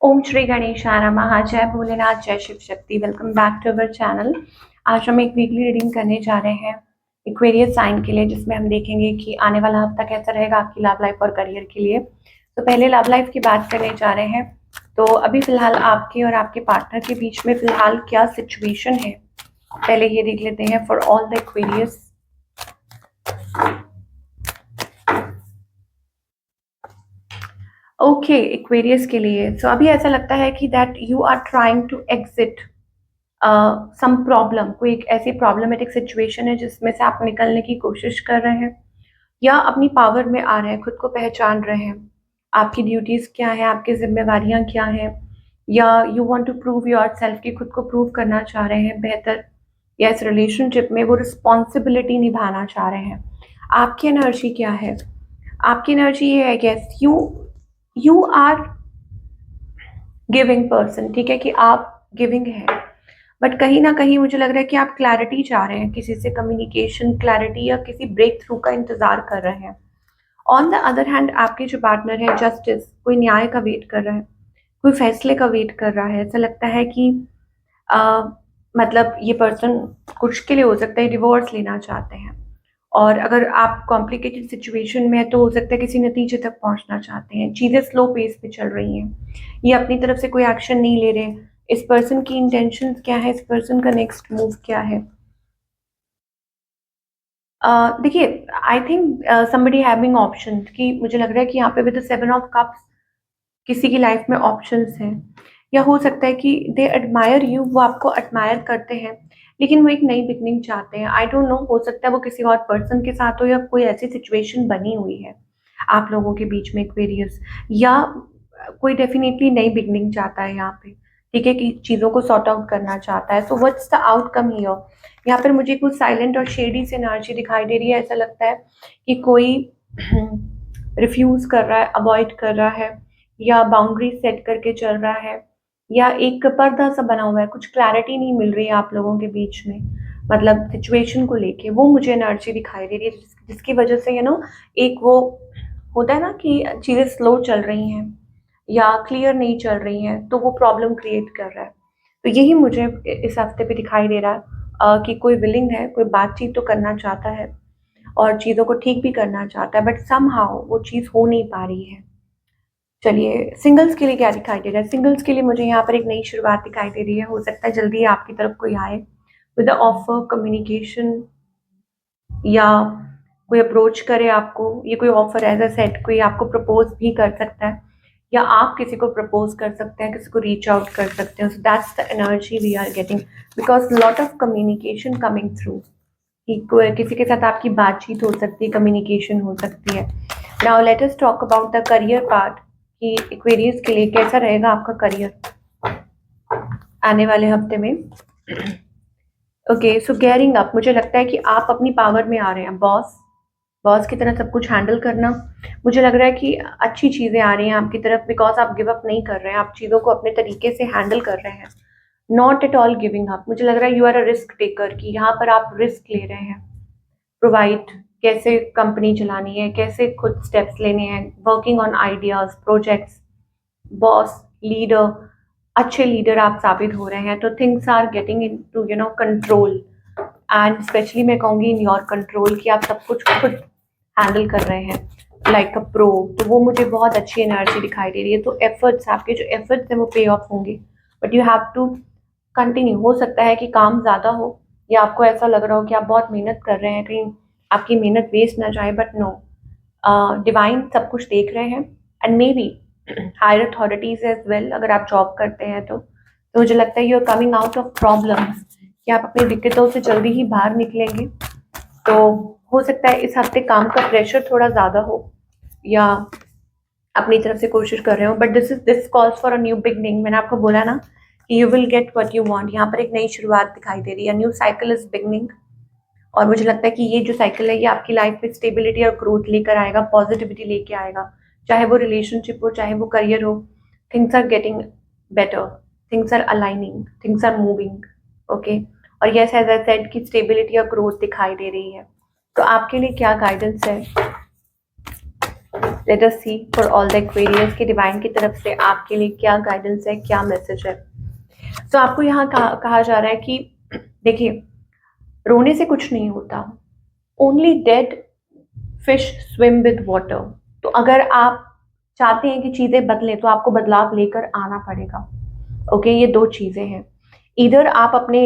ओम श्री गणेशाय नमः। जय भोलेनाथ, जय Shiv Shakti. Welcome back to our channel. आज हम एक वीकली रीडिंग करने जा रहे हैं एक्वेरियस साइन के लिए, जिसमें हम देखेंगे कि आने वाला हफ्ता कैसा रहेगा आपकी लव लाइफ और करियर के लिए। तो पहले लव लाइफ की बात करने जा रहे हैं। तो अभी फिलहाल आपके और आपके पार्टनर के बीच में फिलहाल क्या सिचुएशन है, पहले ये देख लेते हैं for all the Aquarius. Okay, Aquarius के लिए सो अभी ऐसा लगता है कि that you are trying to exit some problem. कोई एक ऐसी प्रॉब्लमेटिक सिचुएशन है जिसमें से आप निकलने की कोशिश कर रहे हैं या अपनी पावर में आ रहे हैं, खुद को पहचान रहे हैं। आपकी ड्यूटीज क्या है, आपकी जिम्मेवारियां क्या हैं, या you want to prove yourself की खुद को प्रूव करना चाह रहे हैं बेहतर, या इस रिलेशनशिप में वो रिस्पॉन्सिबिलिटी निभाना चाह रहे हैं। आपकी एनर्जी क्या है? आपकी एनर्जी ये है, guess you are giving person. ठीक है कि आप गिविंग है, बट कहीं ना कहीं मुझे लग रहा है कि आप क्लैरिटी चाह रहे हैं, किसी से कम्युनिकेशन क्लैरिटी या किसी ब्रेक थ्रू का इंतजार कर रहे हैं। ऑन द अदर हैंड आपके जो पार्टनर है, जस्टिस, कोई न्याय का वेट कर रहा है, कोई फैसले का वेट कर रहा है। ऐसा लगता है कि आ, मतलब ये पर्सन कुछ के लिए हो सकता है डिवोर्स लेना चाहते हैं, और अगर आप कॉम्प्लिकेटेड सिचुएशन में है तो हो सकता है किसी नतीजे तक पहुंचना चाहते हैं। चीज़ें स्लो पेस पे चल रही हैं, ये अपनी तरफ से कोई एक्शन नहीं ले रहे। इस पर्सन की इंटेंशन क्या है, इस पर्सन का नेक्स्ट मूव क्या है? देखिए, I think somebody having option, कि मुझे लग रहा है कि यहाँ पे विद द 7 ऑफ कप्स किसी की लाइफ में ऑप्शंस हैं, या हो सकता है कि दे एडमायर यू, वो आपको एडमायर करते हैं, लेकिन वो एक नई बिगनिंग चाहते हैं। आई डोंट नो, हो सकता है वो किसी और पर्सन के साथ हो, या कोई ऐसी सिचुएशन बनी हुई है आप लोगों के बीच में एक्वेरियस, या कोई डेफिनेटली नई बिगनिंग चाहता है यहाँ पे। ठीक है कि चीज़ों को सॉर्ट आउट करना चाहता है। So what's the outcome here? यहाँ पर मुझे कुछ साइलेंट और शेडी से एनर्जी दिखाई दे रही है। ऐसा लगता है कि कोई रिफ्यूज कर रहा है, अवॉइड कर रहा है, या बाउंड्री सेट करके चल रहा है, या एक पर्दा सा बना हुआ है। कुछ क्लैरिटी नहीं मिल रही है आप लोगों के बीच में, मतलब सिचुएशन को लेके। वो मुझे एनर्जी दिखाई दे रही है जिसकी वजह से एक वो होता है ना कि चीज़ें स्लो चल रही हैं या क्लियर नहीं चल रही हैं, तो वो प्रॉब्लम क्रिएट कर रहा है। तो यही मुझे इस हफ्ते पे दिखाई दे रहा है, कि कोई विलिंग है, कोई बातचीत तो करना चाहता है और चीज़ों को ठीक भी करना चाहता है, बट समहाउ वो चीज़ हो नहीं पा रही है। चलिए, सिंगल्स के लिए क्या दिखाई दे रहा है? सिंगल्स के लिए मुझे यहाँ पर एक नई शुरुआत दिखाई दे रही है। हो सकता है जल्दी आपकी तरफ कोई आए विद ऑफर, कम्युनिकेशन, या कोई अप्रोच करे आपको। ये कोई ऑफर एज अ सेट, कोई आपको प्रपोज भी कर सकता है, या आप किसी को प्रपोज कर सकते हैं, किसी को रीच आउट कर सकते हैं। So that's the energy we are getting, because lot of communication coming through, कि कोई किसी के साथ आपकी बातचीत हो सकती है, कम्युनिकेशन हो सकती है। Now let us talk about the career part, कि एक्वेरियस के लिए कैसा रहेगा आपका करियर आने वाले हफ्ते में। ओके, सो गेयरिंग अप, मुझे लगता है कि आप अपनी पावर में आ रहे हैं, बॉस बॉस की तरह सब कुछ हैंडल करना। मुझे लग रहा है कि अच्छी चीज़ें आ रही हैं आपकी तरफ, बिकॉज आप गिव अप नहीं कर रहे हैं, आप चीज़ों को अपने तरीके से हैंडल कर रहे हैं। Not at all giving up. मुझे लग रहा है you are a risk taker, कि यहाँ पर आप रिस्क ले रहे हैं। प्रोवाइड, कैसे कंपनी चलानी है, कैसे खुद स्टेप्स लेने हैं, working on ideas, projects, boss, leader, अच्छे लीडर आप साबित हो रहे हैं। तो things are getting into control, and specially मैं कहूँगी इन योर कंट्रोल, कि आप सब कुछ खुद हैंडल कर रहे हैं लाइक अ प्रो। तो वो मुझे बहुत अच्छी एनर्जी दिखाई दे रही है। तो एफर्ट्स, आपके जो एफर्ट्स हैं वो पे ऑफ होंगे, but you have to continue. हो सकता है कि काम ज़्यादा हो, या आपको ऐसा लग रहा हो कि आप बहुत मेहनत कर रहे हैं, कहीं आपकी मेहनत वेस्ट ना जाए, बट नो, डिवाइन सब कुछ देख रहे हैं, and maybe higher authorities as well. अगर आप जॉब करते हैं तो मुझे लगता है you are coming out of problems, कि आप अपनी दिक्कतों से जल्दी ही बाहर निकलेंगे। तो हो सकता है इस हफ्ते काम का प्रेशर थोड़ा ज़्यादा हो, या अपनी तरफ से कोशिश कर रहे हो, but this calls for a new beginning. मैंने आपको बोला ना कि you will get what you want. यहाँ पर एक नई शुरुआत दिखाई दे रही है, न्यू साइकिल इज बिगनिंग। और मुझे लगता है कि ये जो साइकिल है ये आपकी लाइफ में स्टेबिलिटी और ग्रोथ लेकर आएगा, पॉजिटिविटी लेके आएगा, चाहे वो रिलेशनशिप हो, चाहे वो करियर हो। Things are getting better, things are aligning, things are moving. Okay, और यस, एज आई सेड कि स्टेबिलिटी और ग्रोथ दिखाई दे रही है। तो आपके लिए क्या गाइडेंस है? Let us see for all the Aquarius कि डिवाइन की तरफ से आपके लिए क्या गाइडेंस है, क्या मैसेज है। तो आपको यहाँ कहा जा रहा है कि देखिए, रोने से कुछ नहीं होता, only dead fish swim with water. तो अगर आप चाहते हैं कि चीजें बदलें तो आपको बदलाव लेकर आना पड़ेगा। ओके, ये दो चीजें हैं। इधर आप अपने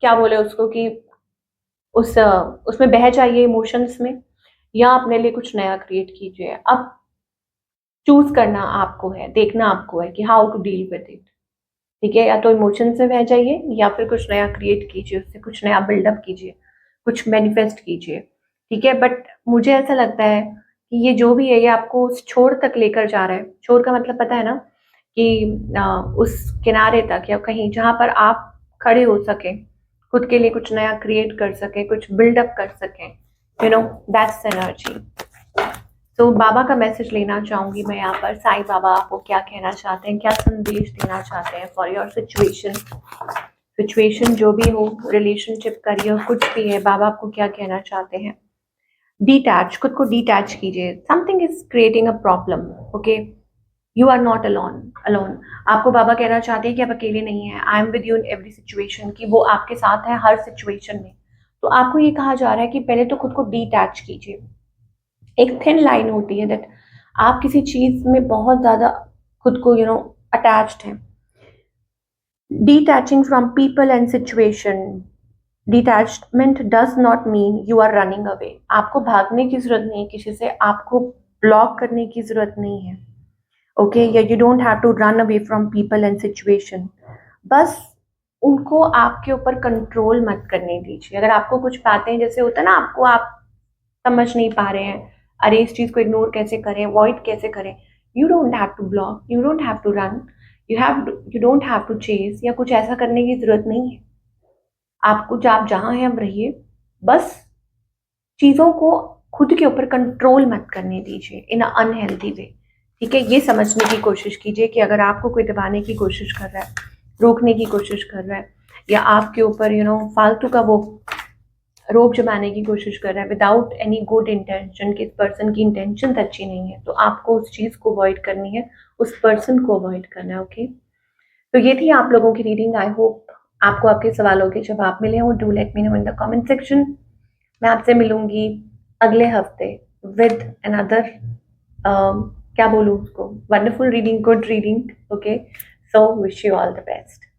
क्या बोले उसको कि उसमें बह जाइए इमोशंस में, या अपने लिए कुछ नया क्रिएट कीजिए। अब चूज करना आपको है, देखना आपको है कि how to deal with it. ठीक है, या तो इमोशन से बह जाइए या फिर कुछ नया क्रिएट कीजिए, उससे कुछ नया बिल्डअप कीजिए, कुछ मैनिफेस्ट कीजिए। ठीक है, बट मुझे ऐसा लगता है कि ये जो भी है ये आपको उस छोर तक लेकर जा रहा है। छोर का मतलब पता है ना, कि उस किनारे तक या कहीं जहां पर आप खड़े हो सके, खुद के लिए कुछ नया क्रिएट कर सके, कुछ बिल्डअप कर सके। You know, that's energy. तो बाबा का मैसेज लेना चाहूंगी मैं यहाँ पर। साईं बाबा आपको क्या कहना चाहते हैं, क्या संदेश देना चाहते हैं फॉर योर सिचुएशन। सिचुएशन जो भी हो, रिलेशनशिप, करियर, कुछ भी है, बाबा आपको क्या कहना चाहते हैं। डिटैच, खुद को डिटैच कीजिए। Something is creating a problem. Okay, you are not alone. Alone आपको बाबा कहना चाहते हैं कि आप अकेले नहीं हैं। I am with you in every situation, कि वो आपके साथ है हर सिचुएशन में। तो आपको ये कहा जा रहा है कि पहले तो खुद को डिटैच कीजिए। एक थिन लाइन होती है दैट आप किसी चीज में बहुत ज्यादा खुद को अटैच्ड हैं। Detaching from people and situation. Detachment does not mean you are running away. आपको भागने की जरूरत नहीं है किसी से, आपको ब्लॉक करने की जरूरत नहीं है। ओके, या you don't have to run away from people and situation. बस उनको आपके ऊपर कंट्रोल मत करने दीजिए। अगर आपको कुछ बातें जैसे होता है ना, आपको आप समझ नहीं पा रहे हैं, अरे इस चीज को इग्नोर कैसे करें, अवॉइड कैसे करें, you don't have to block, you don't have to run, you don't have to chase, या कुछ ऐसा करने की जरूरत नहीं है। आपको आप जहां हैं अब रहिए। बस चीजों को खुद के ऊपर कंट्रोल मत करने दीजिए इन अ अनहेल्दी वे। ठीक है, ये समझने की कोशिश कीजिए कि अगर आपको कोई दबाने की कोशिश कर रहा है, रोकने की कोशिश कर रहा है, या आपके ऊपर फालतू का वो रोब जमाने की कोशिश कर रहा है विदाउट एनी गुड इंटेंशन, कि इस पर्सन की इंटेंशन अच्छी नहीं है, तो आपको उस चीज को अवॉइड करनी है, उस पर्सन को अवॉइड करना है। ओके, तो ये थी आप लोगों की रीडिंग। आई होप आपको आपके सवालों के जवाब मिले हो। Do let me know in the comment section. मैं आपसे मिलूंगी अगले हफ्ते विद अनदर क्या बोलूँ उसको, wonderful reading, good reading. Okay, so wish you all the best.